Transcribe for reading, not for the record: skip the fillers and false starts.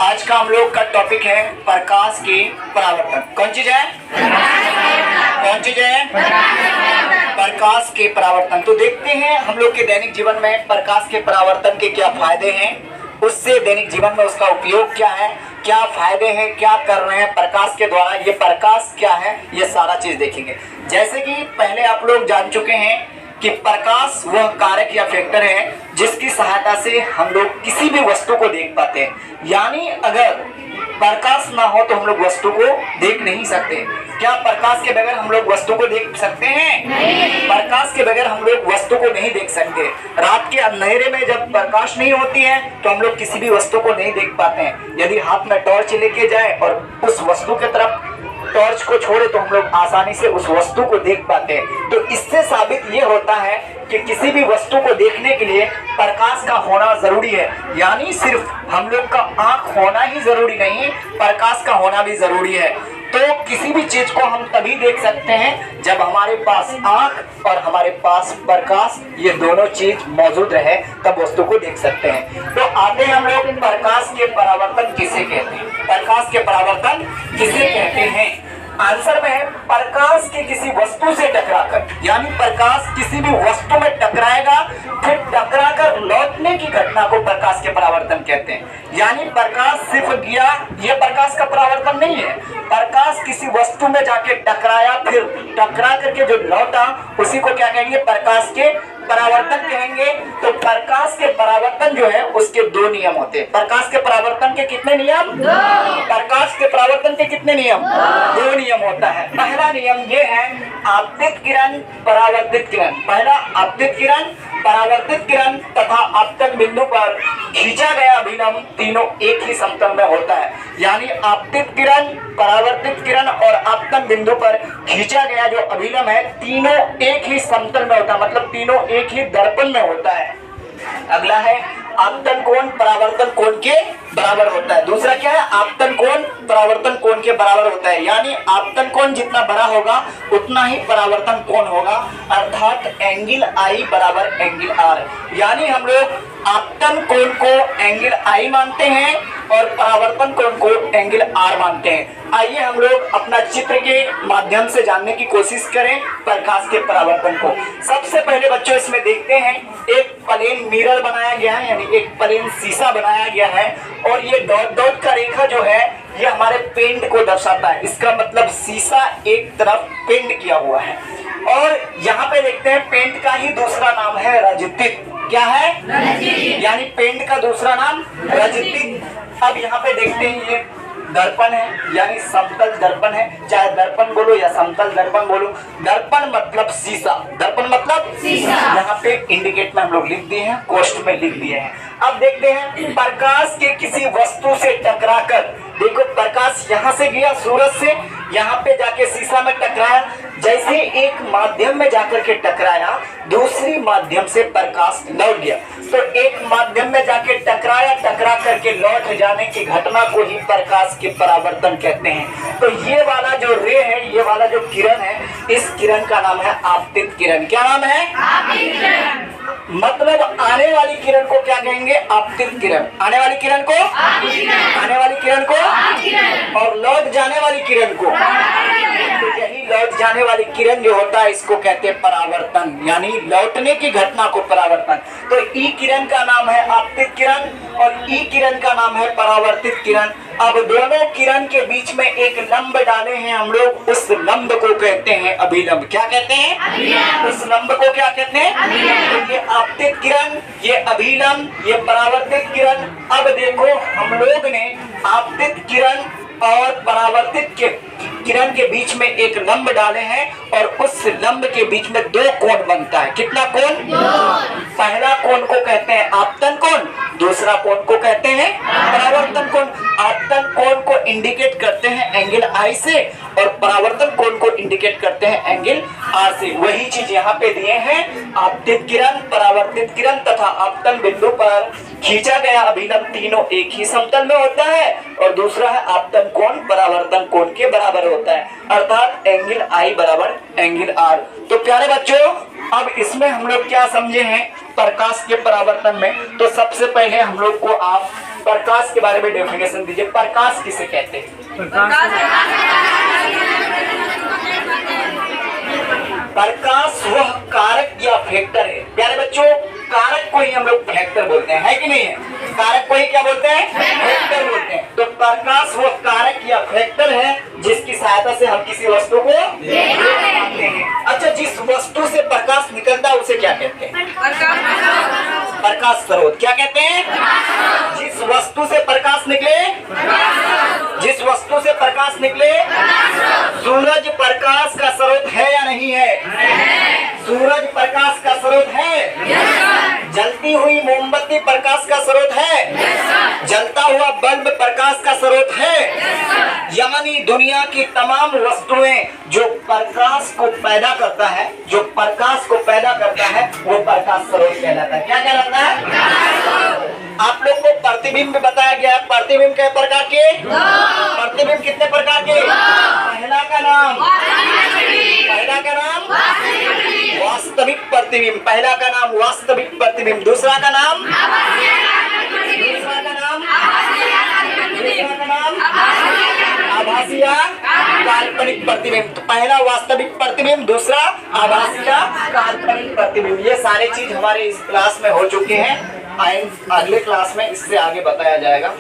आज का हम लोग का टॉपिक है प्रकाश की परावर्तन। कौन चीज है? कौन चीज है? प्रकाश के परावर्तन। तो देखते हैं हम लोग के दैनिक जीवन में प्रकाश के परावर्तन के क्या फायदे हैं, उससे दैनिक जीवन में उसका उपयोग क्या है, क्या फायदे हैं, क्या कर रहे हैं प्रकाश के द्वारा, ये प्रकाश क्या है, ये सारा चीज देखेंगे। जैसे कि पहले आप लोग जान चुके हैं कि प्रकाश वह कारक या फैक्टर है जिसकी सहायता से हम लोग किसी भी वस्तु को देख पाते हैं। यानी अगर प्रकाश ना हो तो हम लोग वस्तु को देख नहीं सकते। क्या प्रकाश के बगैर हम लोग वस्तु को देख सकते हैं? नहीं। प्रकाश के बगैर हम लोग वस्तु को नहीं देख सकते। रात के अंधेरे में जब प्रकाश नहीं होती है तो हम लोग किसी भी वस्तु को नहीं देख पाते हैं। यदि हाथ में टॉर्च लेके जाए और उस वस्तु की तरफ टॉर्च को छोड़े तो हम लोग आसानी से उस वस्तु को देख पाते हैं। तो इससे साबित ये होता है कि किसी भी वस्तु को देखने के लिए प्रकाश का होना जरूरी है। यानी सिर्फ हम लोग का आंख होना ही जरूरी नहीं, प्रकाश का होना भी जरूरी है। तो किसी भी चीज को हम तभी देख सकते हैं जब हमारे पास आंख और हमारे पास प्रकाश, ये दोनों चीज मौजूद रहे, तब वस्तु को देख सकते हैं। तो आते हैं हम लोग प्रकाश के परावर्तन किसे कहते हैं। प्रकाश के परावर्तन किसे कहते हैं? आंसर में है प्रकाश के किसी वस्तु से टकराकर, यानी प्रकाश किसी भी वस्तु में टकराएगा फिर टकराकर लौटने की घटना को प्रकाश के परावर्तन कहते हैं। यानी प्रकाश सिर्फ गया, ये प्रकाश का परावर्तन नहीं है। प्रकाश किसी वस्तु में जाके टकराया फिर टकरा करके जो लौटा उसी को क्या कहेंगे? प्रकाश के परावर्तन कहेंगे। तो प्रकाश के परावर्तन जो है उसके दो नियम होते हैं। प्रकाश के परावर्तन के कितने नियम? प्रकाश के परावर्तन के कितने नियम? दो नियम होता है। पहला नियम ये है आपतित किरण, परावर्तित किरण। पहला आपतित किरण, परावर्तित किरण तथा आपतन बिंदु पर खींचा गया अभिलंब तीनों एक ही समतल में होता है। यानी आपतित किरण, परावर्तित किरण और आपतन बिंदु पर खींचा गया जो अभिलंब है तीनों एक ही समतल में होता है, मतलब तीनों एक ही दर्पण में होता है। अगला है आपतन कोण परावर्तन कोण के बराबर होता है। दूसरा क्या है? आपतन कोण परावर्तन कोण के बराबर होता है। यानी आपतन कोण जितना बड़ा होगा उतना ही परावर्तन कोण होगा, अर्थात एंगल आई बराबर एंगल आर। यानी हम लोग आपतन कोण को एंगल आई मानते हैं और परावर्तन कोण को एंगल आर मानते हैं। आइए हम लोग अपना चित्र के माध्यम से जानने की कोशिश करें प्रकाश के परावर्तन को। सबसे पहले बच्चों इसमें देखते हैं एक प्लेन मिरर बनाया गया है, यानी एक प्लेन शीशा बनाया गया है और ये डॉट डॉट का रेखा जो है ये हमारे पेंट को दर्शाता है। इसका मतलब शीशा एक तरफ पेंट किया हुआ है। और यहाँ पे देखते हैं पेंट का ही दूसरा नाम है रजतित। क्या है? रजतित। यानी पेंट का दूसरा नाम रजतित। अब यहाँ पे देखते हैं ये दर्पण है, यानी समतल दर्पण है, चाहे दर्पण बोलो या समतल दर्पण बोलो। दर्पण मतलब शीशा, दर्पण मतलब शीशा। यहाँ पे इंडिकेट में हम लोग लिख दिए हैं, कोष्ठ में लिख दिए हैं। अब देखते हैं प्रकाश के किसी वस्तु से टकराकर, देखो प्रकाश यहाँ से गया सूरज से, यहाँ पे जाके शीशा में टकराया। जैसे एक माध्यम में जाकर के टकराया दूसरी माध्यम से प्रकाश लौट गया। तो एक माध्यम में जाके टकराया, टकरा करके लौट जाने की घटना को ही प्रकाश के परावर्तन कहते हैं। तो ये वाला जो रे है, ये वाला जो किरण है, इस किरण का नाम है आपतित किरण। क्या नाम है? आपतित किरण। मतलब आने वाली किरण को क्या कहेंगे? आपतित किरण। आने वाली किरण को आने वाली किरण को और लौट जाने वाली किरण को, तो यही लौट जाने वाली किरण जो होता है इसको कहते हैं परावर्तन, यानी लौटने की घटना को परावर्तन। तो ई किरण का नाम है आपतित किरण और ई किरण का नाम है परावर्तित किरण। अब दोनों किरण के बीच में एक लंब डाले हैं हम लोग, उस लंब को कहते हैं अभिलंब। क्या कहते हैं? अभिलंब। उस लंब को क्या कहते हैं? अभिलंब। तो ये आपतित किरण, ये अभिलंब, ये परावर्तित किरण। अब देखो हम लोग ने आपतित किरण और परावर्तित किरण के बीच में एक लंब डाले हैं और उस लंब के बीच में दो कोण बनता है। कितना कोण? पहला कोण को कहते हैं आपतन कोण, दूसरा कोण को कहते हैं परावर्तन कोण। आपतन कोण को इंडिकेट करते हैं एंगल आई से और परावर्तन कोण को इंडिकेट करते हैं एंगल आर से। वही चीज यहाँ पे दिए हैं, आपतित किरण, परावर्तित किरण तथा आपतन बिंदु पर खींचा गया अभिलंब तीनों एक ही समतल में होता है और दूसरा है आपतन कोण परावर्तन कोण के बराबर होता है, अर्थात एंगल आई बराबर एंगल आर। तो प्यारे बच्चों अब इसमें हम लोग क्या समझे हैं प्रकाश के परावर्तन में। तो सबसे पहले हम लोग को आप प्रकाश के बारे में डेफिनेशन दीजिए। प्रकाश किसे कहते हैं? प्रकाश वह कारक या फैक्टर है। प्यारे बच्चों, कारक को ही हम लोग फैक्टर बोलते हैं, है कि नहीं है? कारक को ही क्या बोलते हैं? फैक्टर बोलते हैं। तो प्रकाश वह कारक या फैक्टर है जिसकी सहायता से हम किसी वस्तु को देख पाते हैं। अच्छा, जिस वस्तु से प्रकाश निकलता है उसे क्या कहते हैं? प्रकाश स्रोत। क्या कहते हैं? जिस वस्तु से प्रकाश निकले, जिस वस्तु से प्रकाश निकले, सूरज प्रकाश का स्रोत है या नहीं है? सूरज प्रकाश का स्रोत है। जलती हुई मोमबत्ती प्रकाश का स्रोत है। जलता हुआ बल्ब प्रकाश का स्रोत है। यानी दुनिया की तमाम वस्तुएं जो प्रकाश को पैदा करता है, जो प्रकाश को पैदा करता है, वो प्रकाश स्रोत कहलाता है। क्या कहलाता है? आप लोग को प्रतिबिंब बताया गया है। प्रतिबिंब कितने प्रकार के? प्रतिबिंब कितने प्रकार के? पहला का नाम, पहला का नाम वास्तविक प्रतिबिंब। पहला का नाम वास्तविक प्रतिबिंब। दूसरा का नाम, दूसरा का नाम, दूसरा का नाम आभासी या काल्पनिक प्रतिबिंब। तो पहला वास्तविक प्रतिबिंब, दूसरा आभासी या काल्पनिक प्रतिबिंब। ये सारे चीज हमारे इस क्लास में हो चुके हैं। अगले क्लास में इससे आगे बताया जाएगा।